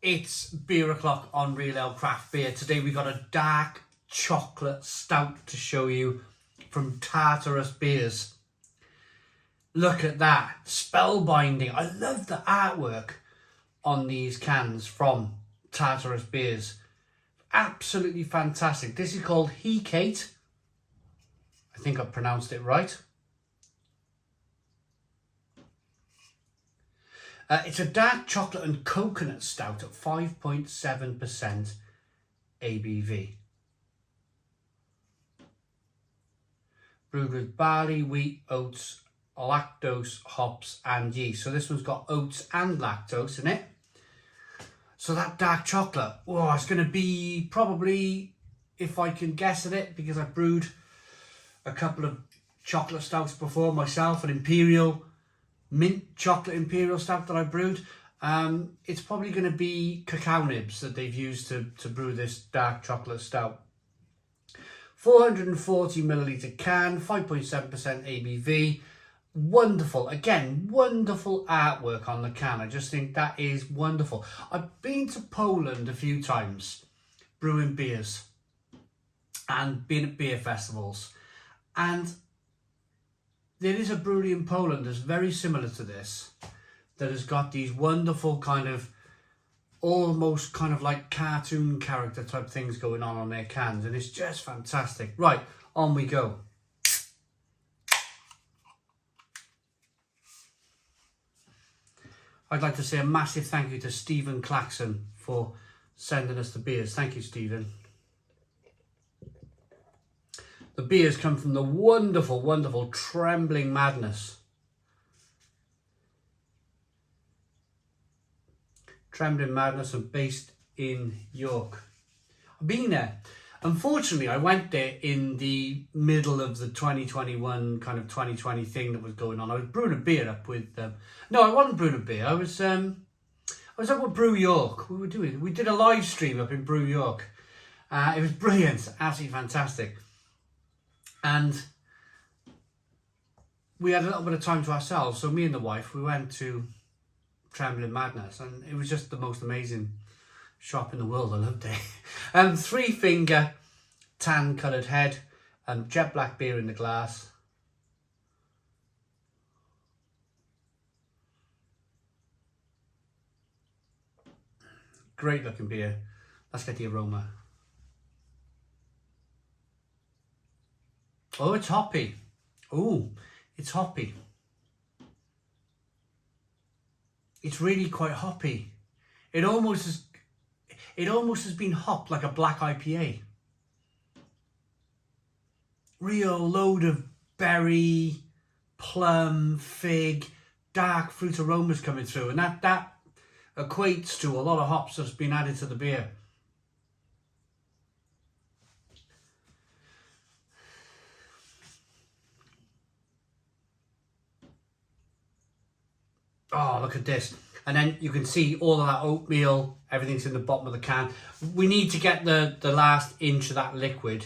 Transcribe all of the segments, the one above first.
It's Beer O'Clock on Real Ale Craft Beer. Today we got a dark chocolate stout to show you from Tartarus Beers. Look at that, spellbinding. I love the artwork on these cans from Tartarus Beers. Absolutely fantastic. This is called Hecate. I think I pronounced it right. It's a dark chocolate and coconut stout at 5.7% ABV. Brewed with barley, wheat, oats, lactose, hops and yeast. So this one's got oats and lactose in it. So that dark chocolate, oh, it's going to be probably, if I can guess at it, because I've brewed a couple of chocolate stouts before myself, an imperial, mint chocolate imperial stout that I brewed. It's probably going to be cacao nibs that they've used to brew this dark chocolate stout. 440 milliliter can, 5.7% ABV. Wonderful, again, wonderful artwork on the can. I just think that is wonderful. I've been to Poland a few times brewing beers and been at beer festivals, and there is a brewery in Poland that's very similar to this, that has got these wonderful kind of, almost kind of like cartoon character type things going on their cans, and it's just fantastic. Right, on we go. I'd like to say a massive thank you to Stephen Claxon for sending us the beers. Thank you, Stephen. The beers come from the wonderful, wonderful Trembling Madness. Trembling Madness are based in York. I've been there. Unfortunately, I went there in the middle of the 2021 kind of 2020 thing that was going on. I was brewing a beer up with no, I wasn't brewing a beer. I was up at Brew York. We did a live stream up in Brew York. It was brilliant, absolutely fantastic. And we had a little bit of time to ourselves. So me and the wife, we went to Trembling Madness, and it was just the most amazing shop in the world. I loved it. 3-finger tan coloured head and jet black beer in the glass. Great looking beer. Let's get the aroma. Oh, it's hoppy. Oh, it's hoppy. It's really quite hoppy. It almost has been hopped like a black IPA. Real load of berry, plum, fig, dark fruit aromas coming through, and that equates to a lot of hops that's been added to the beer. Oh, look at this. And then you can see all of that oatmeal, everything's in the bottom of the can. We need to get the last inch of that liquid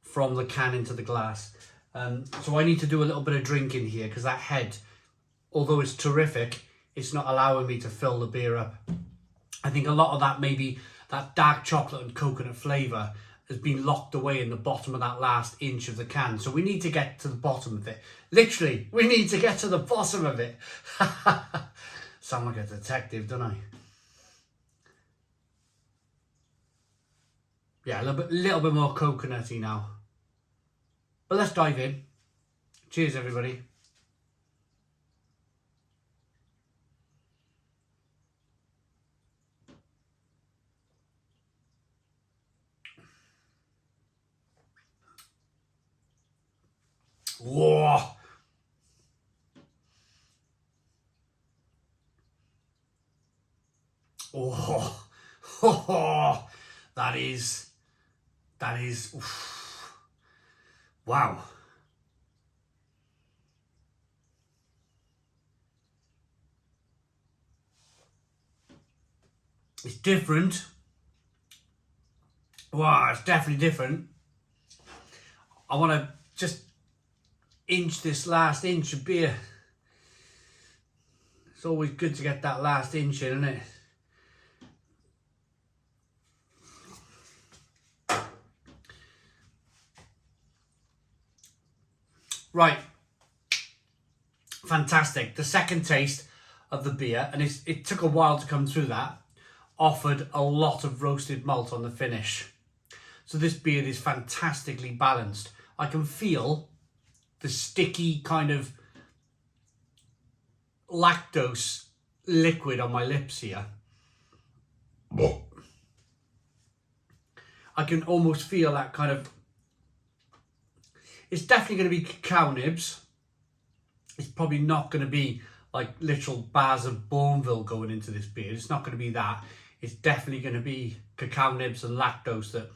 from the can into the glass. So I need to do a little bit of drinking here, because that head, although it's terrific, it's not allowing me to fill the beer up. I think a lot of that, maybe that dark chocolate and coconut flavour, has been locked away in the bottom of that last inch of the can. So we need to get to the bottom of it. Literally, we need to get to the bottom of it. Sound like a detective, don't I? Yeah, a little bit more coconutty now. But let's dive in. Cheers, everybody. Whoa! Oh, that is, oof. Wow. It's different. Wow, it's definitely different. I want to just inch this last inch of beer. It's always good to get that last inch in, isn't it? Right. Fantastic. The second taste of the beer, and it took a while to come through that, offered a lot of roasted malt on the finish. So this beer is fantastically balanced. I can feel the sticky kind of lactose liquid on my lips here. I can almost feel that kind of... It's definitely going to be cacao nibs. It's probably not going to be like literal bars of Bourneville going into this beer. It's not going to be that. It's definitely going to be cacao nibs and lactose that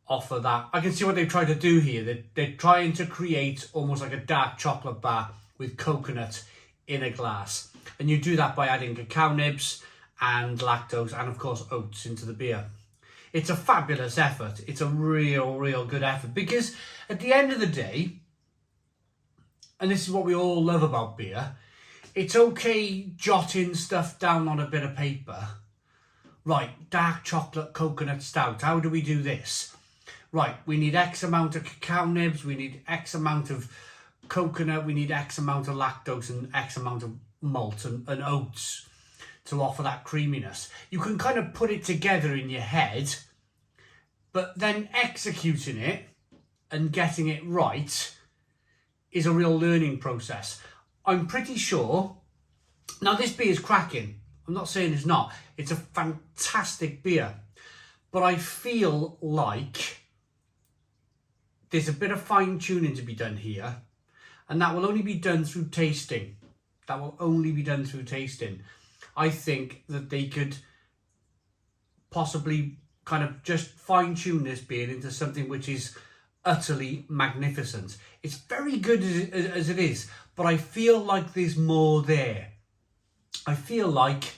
offer that. I can see what they've tried to do here. They're trying to create almost like a dark chocolate bar with coconut in a glass. And you do that by adding cacao nibs and lactose and of course oats into the beer. It's a fabulous effort. It's a real good effort, because at the end of the day, and this is what we all love about beer, it's okay jotting stuff down on a bit of paper. Right, dark chocolate coconut stout. How do we do this? Right, we need X amount of cacao nibs, we need X amount of coconut, we need X amount of lactose and X amount of malt and oats to offer that creaminess. You can kind of put it together in your head, but then executing it and getting it right is a real learning process. I'm pretty sure, now this beer is cracking, I'm not saying it's not, it's a fantastic beer, but I feel like there's a bit of fine tuning to be done here, and that will only be done through tasting. That will only be done through tasting. I think that they could possibly kind of just fine tune this beer into something which is utterly magnificent. It's very good as it is, but I feel like there's more there. I feel like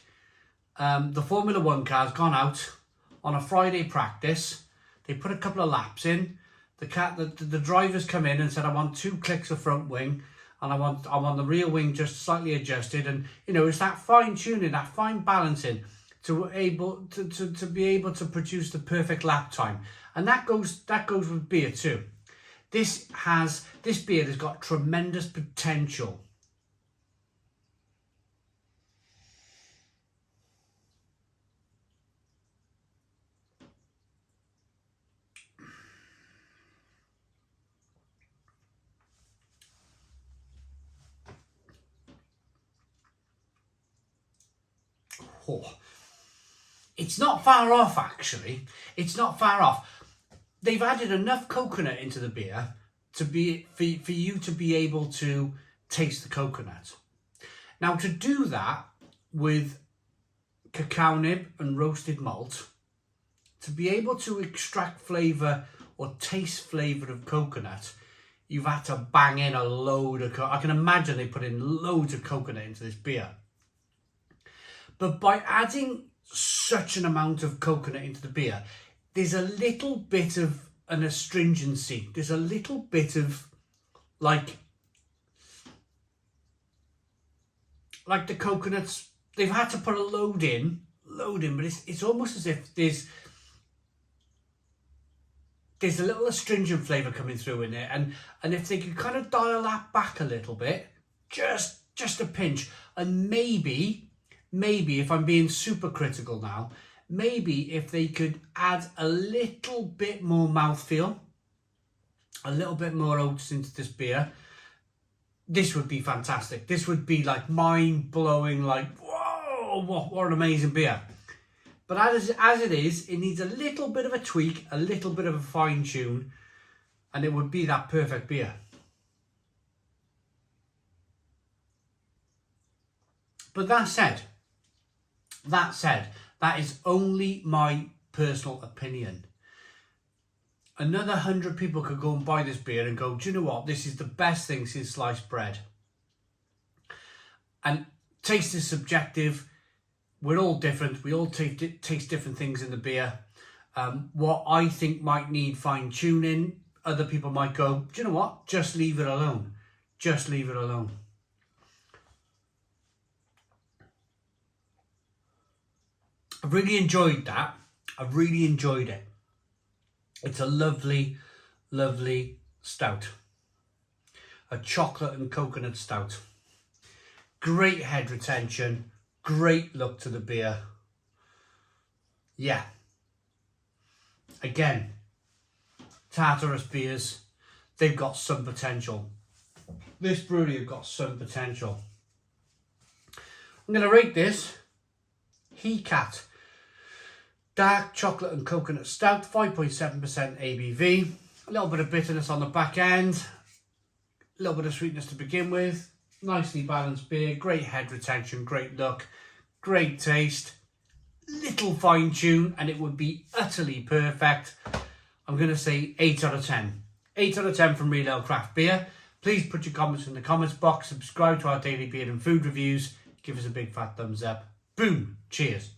the Formula One car's gone out on a Friday practice. They put a couple of laps in. The drivers come in and said, I want 2 clicks of front wing, and I want the rear wing just slightly adjusted. And you know, it's that fine tuning, that fine balancing to be able to produce the perfect lap time. And that goes with beer too. This beer has got tremendous potential. Oh, it's not far off, actually. It's not far off. They've added enough coconut into the beer for you to be able to taste the coconut. Now, to do that with cacao nib and roasted malt, to be able to extract flavour or taste flavour of coconut, you've had to bang in a load of I can imagine they put in loads of coconut into this beer. But by adding such an amount of coconut into the beer, there's a little bit of an astringency. There's a little bit of like the coconuts, they've had to put a load in, but it's almost as if there's a little astringent flavour coming through in it. And if they could kind of dial that back a little bit, just a pinch, and maybe if I'm being super critical now, maybe if they could add a little bit more mouthfeel, a little bit more oats into this beer, this would be fantastic. This would be like mind-blowing, like, whoa, what an amazing beer. But as it is, it needs a little bit of a tweak, a little bit of a fine-tune, and it would be that perfect beer. But that said, that is only my personal opinion. Another 100 people could go and buy this beer and go, do you know what? This is the best thing since sliced bread. And taste is subjective. We're all different. We all taste different things in the beer. What I think might need fine tuning, other people might go, do you know what? Just leave it alone. Just leave it alone. I really enjoyed that. I really enjoyed it. It's a lovely, lovely stout. a chocolate and coconut stout. Great head retention, great look to the beer. Yeah. Again, Tartarus beers, they've got some potential. This brewery have got some potential. I'm going to rate this Hecate dark chocolate and coconut stout, 5.7% ABV. A little bit of bitterness on the back end, a little bit of sweetness to begin with. Nicely balanced beer, great head retention, great look, great taste. Little fine tune, and it would be utterly perfect. I'm going to say 8 out of 10. 8 out of 10 from Real Ale Craft Beer. Please put your comments in the comments box. Subscribe to our daily beer and food reviews. Give us a big fat thumbs up. Boom. Cheers.